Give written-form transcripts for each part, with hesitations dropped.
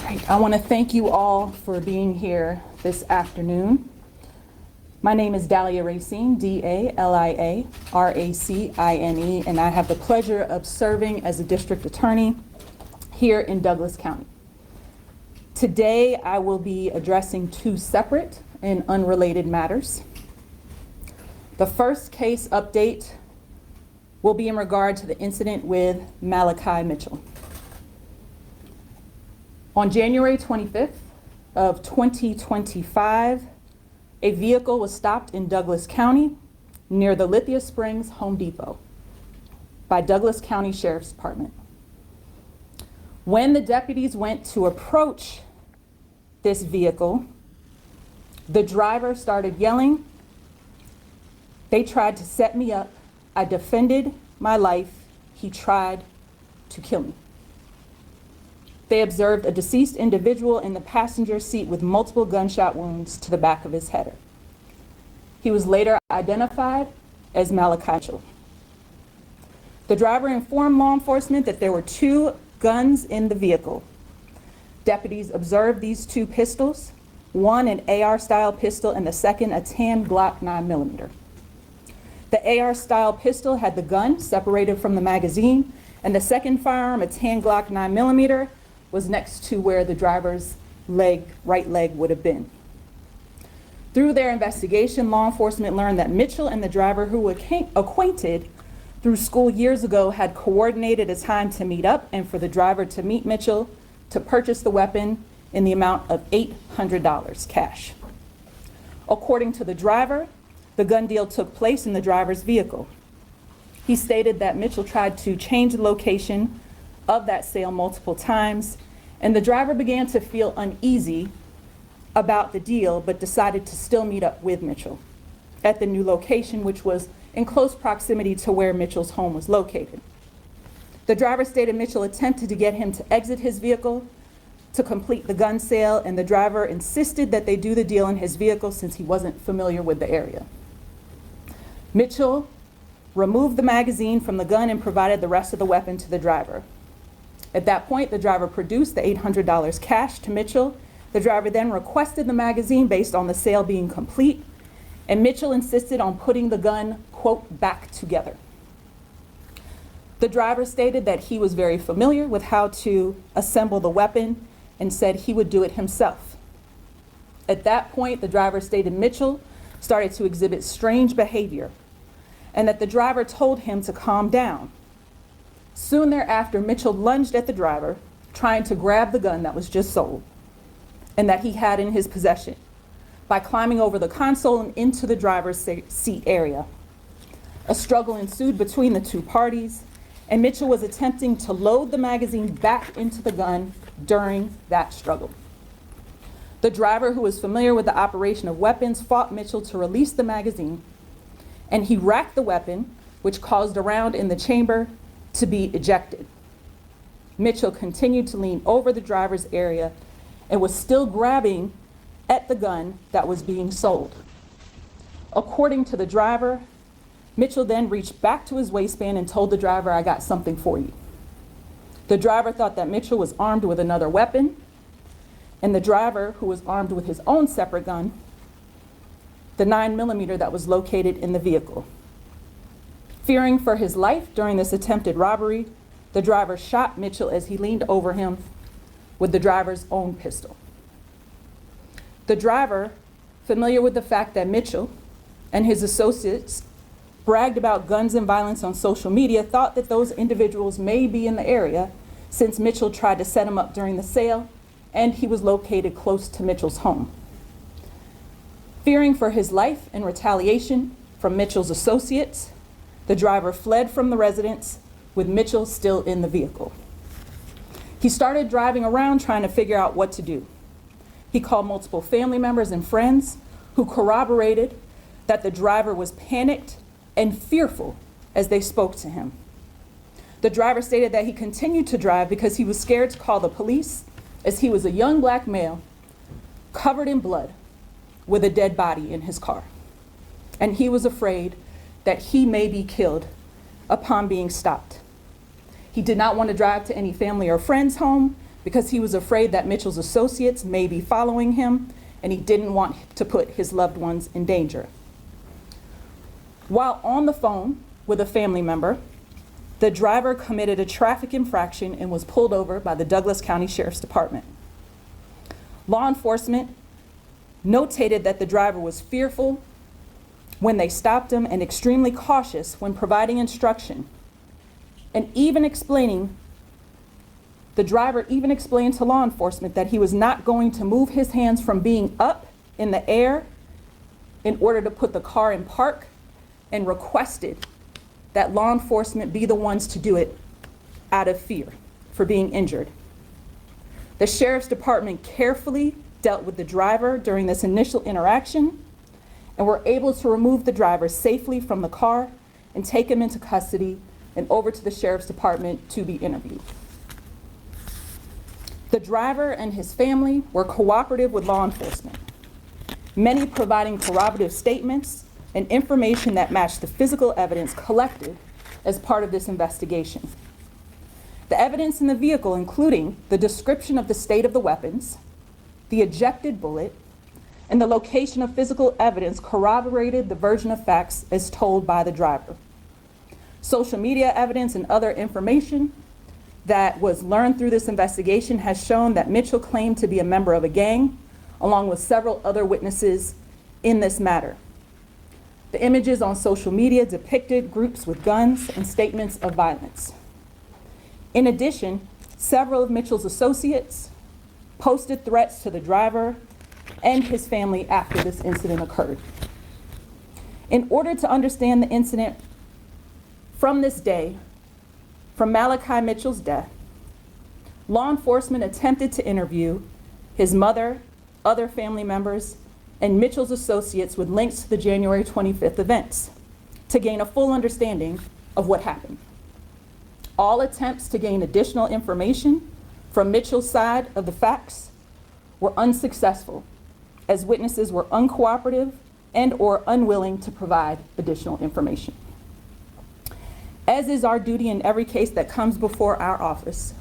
right, I want to thank you all for being here this afternoon. My name is Dalia Racine, D-A-L-I-A-R-A-C-I-N-E, and I have the pleasure of serving as a district attorney here in Douglas County. Today, I will be addressing two separate and unrelated matters. The first case update will be in regard to the incident with Malachi Mitchell. On January 25th of 2025, a vehicle was stopped in Douglas County near the Lithia Springs Home Depot by Douglas County Sheriff's Department. When the deputies went to approach this vehicle, the driver started yelling. They tried to set me up. I defended my life. He tried to kill me. They observed a deceased individual in the passenger seat with multiple gunshot wounds to the back of his head. He was later identified as Malachi Mitchell. The driver informed law enforcement that there were two guns in the vehicle. Deputies observed these two pistols, one an AR-style pistol and the second a tan Glock 9mm. The AR-style pistol had the gun separated from the magazine, and the second firearm, a tan Glock 9mm, was next to where the driver's right leg would have been. Through their investigation, law enforcement learned that Mitchell and the driver, who were acquainted through school years ago, had coordinated a time to meet up and for the driver to meet Mitchell to purchase the weapon in the amount of $800 cash. According to the driver, the gun deal took place in the driver's vehicle. He stated that Mitchell tried to change the location of that sale multiple times, and the driver began to feel uneasy about the deal, but decided to still meet up with Mitchell at the new location, which was in close proximity to where Mitchell's home was located. The driver stated Mitchell attempted to get him to exit his vehicle to complete the gun sale, and the driver insisted that they do the deal in his vehicle since he wasn't familiar with the area. Mitchell removed the magazine from the gun and provided the rest of the weapon to the driver. At that point, the driver produced the $800 cash to Mitchell. The driver then requested the magazine based on the sale being complete, and Mitchell insisted on putting the gun, quote, back together. The driver stated that he was very familiar with how to assemble the weapon and said he would do it himself. At that point, the driver stated Mitchell started to exhibit strange behavior and that the driver told him to calm down. Soon thereafter, Mitchell lunged at the driver, trying to grab the gun that was just sold and that he had in his possession by climbing over the console and into the driver's seat area. A struggle ensued between the two parties, and Mitchell was attempting to load the magazine back into the gun during that struggle. The driver, who was familiar with the operation of weapons, fought Mitchell to release the magazine, and he racked the weapon, which caused a round in the chamber to be ejected. Mitchell continued to lean over the driver's area and was still grabbing at the gun that was being sold. According to the driver, Mitchell then reached back to his waistband and told the driver, "I got something for you." The driver thought that Mitchell was armed with another weapon, and the driver, who was armed with his own separate gun, the 9mm that was located in the vehicle. Fearing for his life during this attempted robbery, the driver shot Mitchell as he leaned over him with the driver's own pistol. The driver, familiar with the fact that Mitchell and his associates bragged about guns and violence on social media, thought that those individuals may be in the area since Mitchell tried to set him up during the sale and he was located close to Mitchell's home. Fearing for his life and retaliation from Mitchell's associates, the driver fled from the residence with Mitchell still in the vehicle. He started driving around trying to figure out what to do. He called multiple family members and friends who corroborated that the driver was panicked and fearful as they spoke to him. The driver stated that he continued to drive because he was scared to call the police, as he was a young black male covered in blood with a dead body in his car. And he was afraid that he may be killed upon being stopped. He did not want to drive to any family or friend's home because he was afraid that Mitchell's associates may be following him, and he didn't want to put his loved ones in danger. While on the phone with a family member, the driver committed a traffic infraction and was pulled over by the Douglas County Sheriff's Department. Law enforcement notated that the driver was fearful when they stopped him and extremely cautious when providing instruction, and the driver even explained to law enforcement that he was not going to move his hands from being up in the air in order to put the car in park, and requested that law enforcement be the ones to do it out of fear for being injured. The Sheriff's Department carefully dealt with the driver during this initial interaction and were able to remove the driver safely from the car and take him into custody and over to the Sheriff's Department to be interviewed. The driver and his family were cooperative with law enforcement, many providing corroborative statements and information that matched the physical evidence collected as part of this investigation. The evidence in the vehicle, including the description of the state of the weapons, the ejected bullet, and the location of physical evidence, corroborated the version of facts as told by the driver. Social media evidence and other information that was learned through this investigation has shown that Mitchell claimed to be a member of a gang, along with several other witnesses in this matter. The images on social media depicted groups with guns and statements of violence. In addition, several of Mitchell's associates posted threats to the driver and his family after this incident occurred. In order to understand the incident from this day, from Malachi Mitchell's death, law enforcement attempted to interview his mother, other family members, and Mitchell's associates with links to the January 25th events to gain a full understanding of what happened. All attempts to gain additional information from Mitchell's side of the facts were unsuccessful, as witnesses were uncooperative and/or unwilling to provide additional information. As is our duty in every case that comes before our office,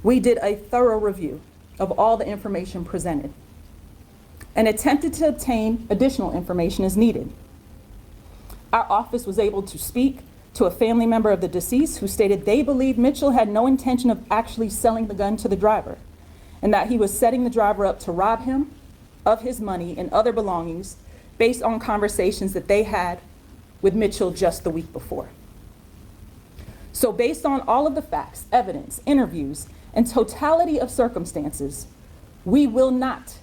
we did a thorough review of all the information presented and attempted to obtain additional information as needed. Our office was able to speak to a family member of the deceased who stated they believed Mitchell had no intention of actually selling the gun to the driver, and that he was setting the driver up to rob him of his money and other belongings based on conversations that they had with Mitchell just the week before. So based on all of the facts, evidence, interviews, and totality of circumstances, we will not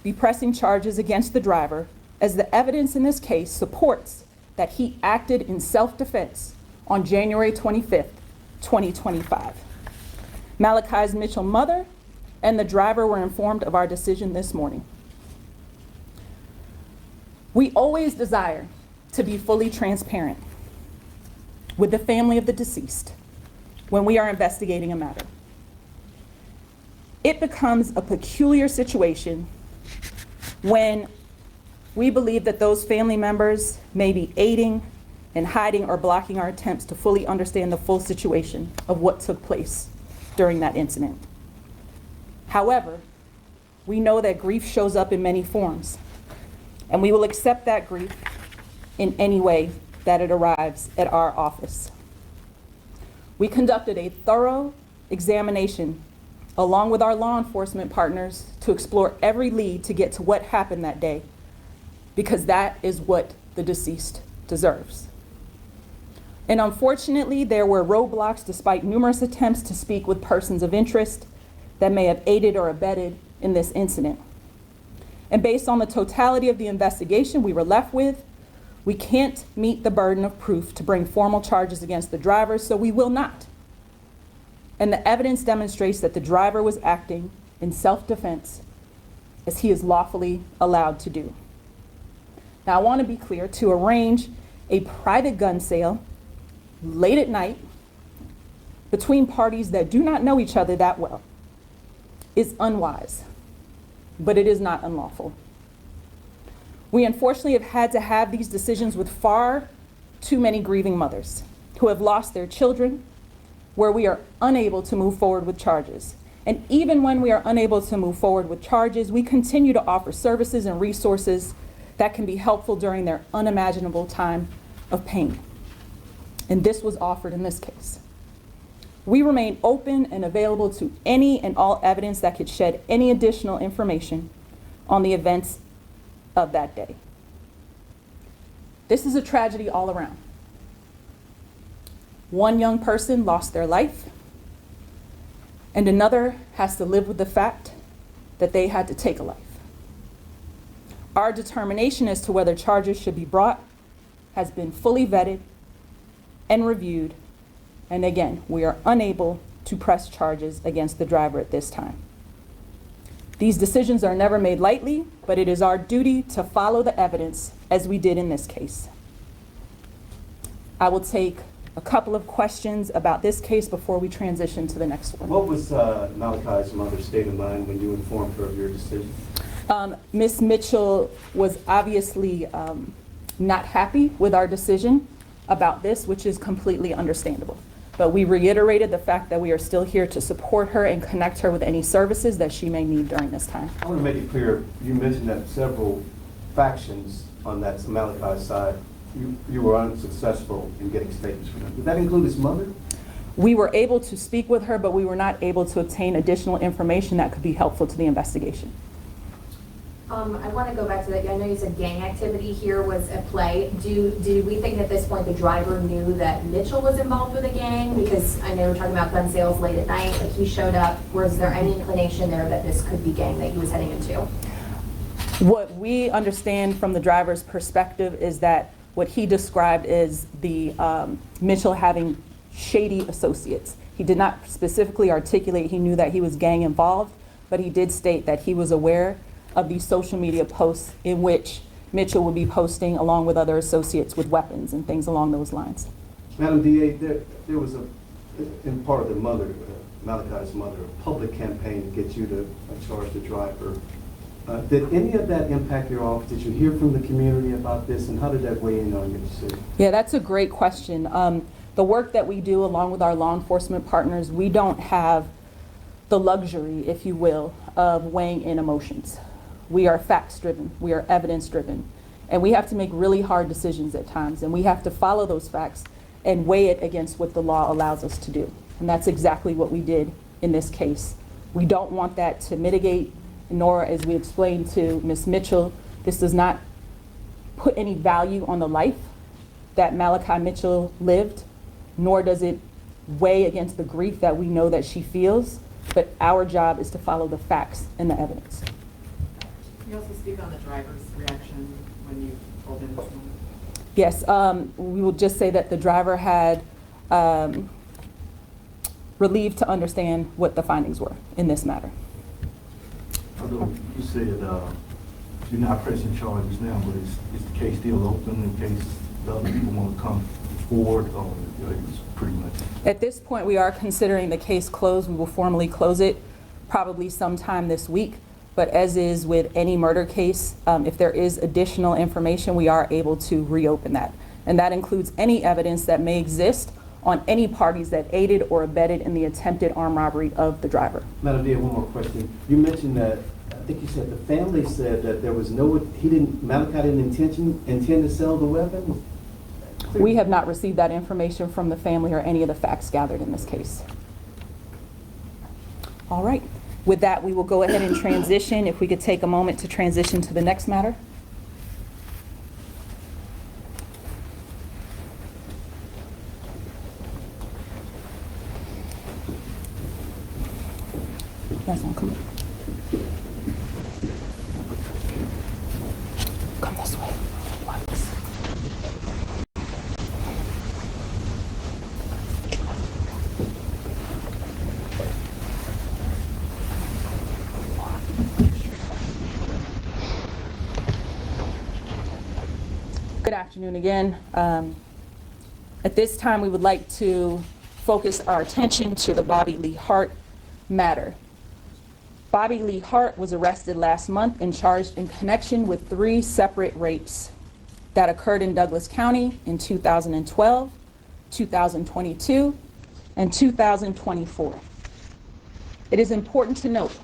be pressing charges against the driver, as the evidence in this case supports that he acted in self-defense on January 25th, 2025. Malachi's Mitchell mother and the driver were informed of our decision this morning. We always desire to be fully transparent with the family of the deceased when we are investigating a matter. It becomes a peculiar situation when we believe that those family members may be aiding and hiding or blocking our attempts to fully understand the full situation of what took place during that incident. However, we know that grief shows up in many forms, and we will accept that grief in any way that it arrives at our office. We conducted a thorough examination along with our law enforcement partners to explore every lead to get to what happened that day, because that is what the deceased deserves. And unfortunately, there were roadblocks despite numerous attempts to speak with persons of interest that may have aided or abetted in this incident. And based on the totality of the investigation we were left with, we can't meet the burden of proof to bring formal charges against the driver, so we will not. And the evidence demonstrates that the driver was acting in self-defense, as he is lawfully allowed to do. Now, I want to be clear, to arrange a private gun sale late at night between parties that do not know each other that well is unwise, but it is not unlawful. We unfortunately have had to have these decisions with far too many grieving mothers who have lost their children, where we are unable to move forward with charges. And even when we are unable to move forward with charges, we continue to offer services and resources that can be helpful during their unimaginable time of pain. And this was offered in this case. We remain open and available to any and all evidence that could shed any additional information on the events of that day. This is a tragedy all around. One young person lost their life, and another has to live with the fact that they had to take a life. Our determination as to whether charges should be brought has been fully vetted and reviewed, and again, we are unable to press charges against the driver at this time. These decisions are never made lightly, but it is our duty to follow the evidence as we did in this case. I will take a couple of questions about this case before we transition to the next one. What was Malachi's mother's state of mind when you informed her of your decision? Ms. Mitchell was obviously not happy with our decision about this, which is completely understandable. But we reiterated the fact that we are still here to support her and connect her with any services that she may need during this time. I want to make it clear, you mentioned that several factions on that Malachi's side, you were unsuccessful in getting statements from them. Did that include his mother? We were able to speak with her, but we were not able to obtain additional information that could be helpful to the investigation. I want to go back to that. I know you said gang activity here was at play. Do we think at this point the driver knew that Mitchell was involved with a gang? Because I know we're talking about gun sales late at night, like he showed up. Was there any inclination there that this could be gang that he was heading into? What we understand from the driver's perspective is that what he described is the Mitchell having shady associates. He did not specifically articulate he knew that he was gang involved, but he did state that he was aware of these social media posts in which Mitchell would be posting along with other associates with weapons and things along those lines. Madam DA, there was in part of the mother, Malachi's mother, a public campaign to get you to charge the driver. Did any of that impact your office? Did you hear from the community about this, and how did that weigh in on your decision? Yeah, that's a great question. The work that we do along with our law enforcement partners, we don't have the luxury, if you will, of weighing in emotions. We are facts driven, we are evidence driven, and we have to make really hard decisions at times, and we have to follow those facts and weigh it against what the law allows us to do. And that's exactly what we did in this case. We don't want that to mitigate, nor, as we explained to Ms. Mitchell, this does not put any value on the life that Malachi Mitchell lived, nor does it weigh against the grief that we know that she feels, but our job is to follow the facts and the evidence. Can you also speak on the driver's reaction when you told him this moment? Yes, we will just say that the driver had relieved to understand what the findings were in this matter. Although you said you're not pressing charges now, but is the case still open in case the other people want to come forward? It's pretty much. At this point, we are considering the case closed. We will formally close it probably sometime this week. But as is with any murder case, if there is additional information, we are able to reopen that. And that includes any evidence that may exist on any parties that aided or abetted in the attempted armed robbery of the driver. Madam DA, one more question. You mentioned that, I think you said the family said that there was Malachi didn't intend to sell the weapon? We have not received that information from the family or any of the facts gathered in this case. All right. With that, we will go ahead and transition. If we could take a moment to transition to the next matter. That's not coming. Come this way. Good afternoon again. At this time, we would like to focus our attention to the Bobby Lee Hart matter. Bobby Lee Hart was arrested last month and charged in connection with 3 separate rapes that occurred in Douglas County in 2012, 2022, and 2024. It is important to note,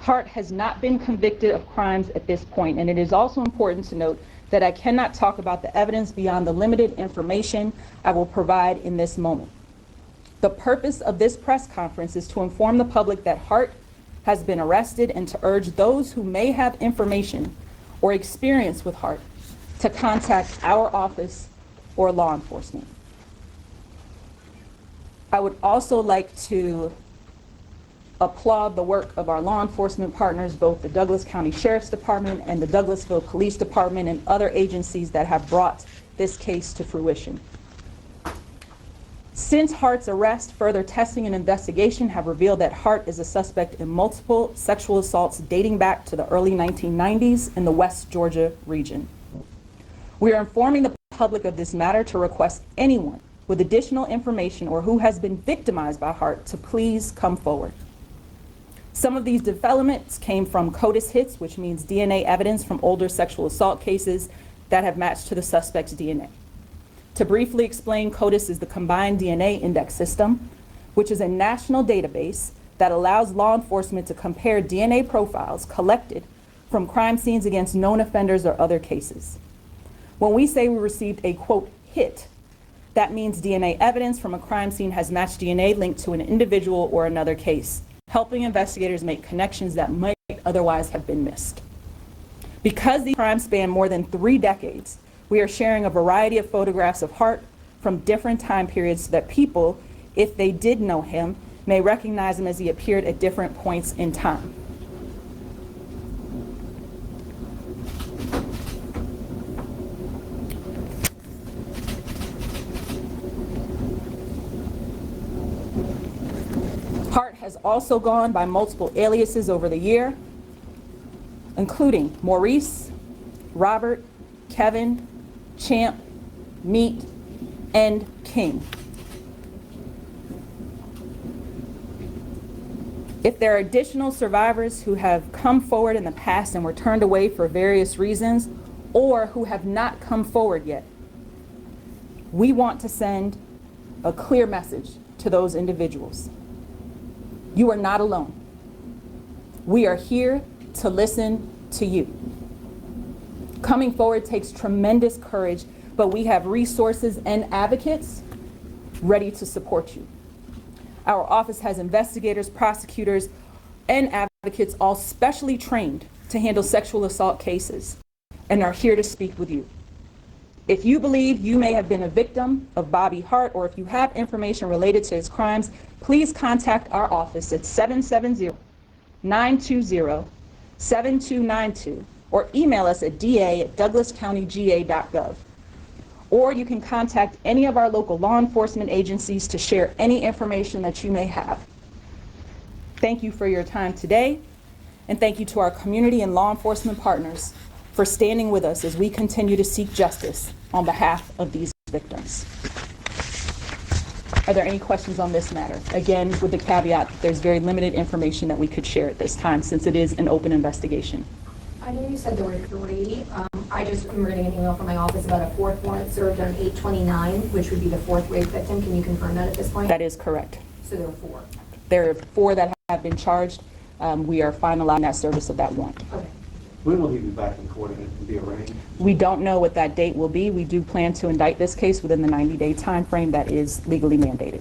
Hart has not been convicted of crimes at this point, and it is also important to note that I cannot talk about the evidence beyond the limited information I will provide in this moment. The purpose of this press conference is to inform the public that Hart has been arrested and to urge those who may have information or experience with Hart to contact our office or law enforcement. I would also like to applaud the work of our law enforcement partners, both the Douglas County Sheriff's Department and the Douglasville Police Department and other agencies that have brought this case to fruition. Since Hart's arrest, further testing and investigation have revealed that Hart is a suspect in multiple sexual assaults dating back to the early 1990s in the West Georgia region. We are informing the public of this matter to request anyone with additional information or who has been victimized by Hart to please come forward. Some of these developments came from CODIS hits, which means DNA evidence from older sexual assault cases that have matched to the suspect's DNA. To briefly explain, CODIS is the Combined DNA Index System, which is a national database that allows law enforcement to compare DNA profiles collected from crime scenes against known offenders or other cases. When we say we received a, quote, hit, that means DNA evidence from a crime scene has matched DNA linked to an individual or another case, helping investigators make connections that might otherwise have been missed. Because these crimes span more than 3 decades, we are sharing a variety of photographs of Hart from different time periods so that people, if they did know him, may recognize him as he appeared at different points in time. Hart has also gone by multiple aliases over the year, including Maurice, Robert, Kevin, Champ, Meat, and King. If there are additional survivors who have come forward in the past and were turned away for various reasons, or who have not come forward yet, we want to send a clear message to those individuals. You are not alone. We are here to listen to you. Coming forward takes tremendous courage, but we have resources and advocates ready to support you. Our office has investigators, prosecutors, and advocates all specially trained to handle sexual assault cases and are here to speak with you. If you believe you may have been a victim of Bobby Hart, or if you have information related to his crimes, please contact our office at 770-920-7292 or email us at da@douglascountyga.gov. Or you can contact any of our local law enforcement agencies to share any information that you may have. Thank you for your time today, and thank you to our community and law enforcement partners for standing with us as we continue to seek justice on behalf of these victims. Are there any questions on this matter? Again, with the caveat that there's very limited information that we could share at this time since it is an open investigation. I know you said there were 3. I just am getting an email from my office about a 4th warrant served on 8/29, which would be the 4th rape victim. Can you confirm that at this point? That is correct. So there were 4. There are 4 that have been charged. We are finalizing that service of that warrant. Okay. When will he be back in court and be arraigned? We don't know what that date will be. We do plan to indict this case within the 90-day time frame that is legally mandated. Is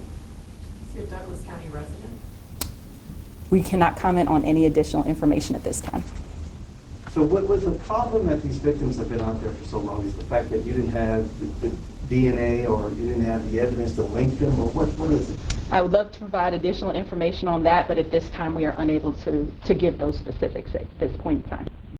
he a Douglas County resident? We cannot comment on any additional information at this time. So what was the problem that these victims have been out there for so long? Is the fact that you didn't have the DNA, or you didn't have the evidence to link them, or what is it? I would love to provide additional information on that, but at this time we are unable to give those specifics at this point in time.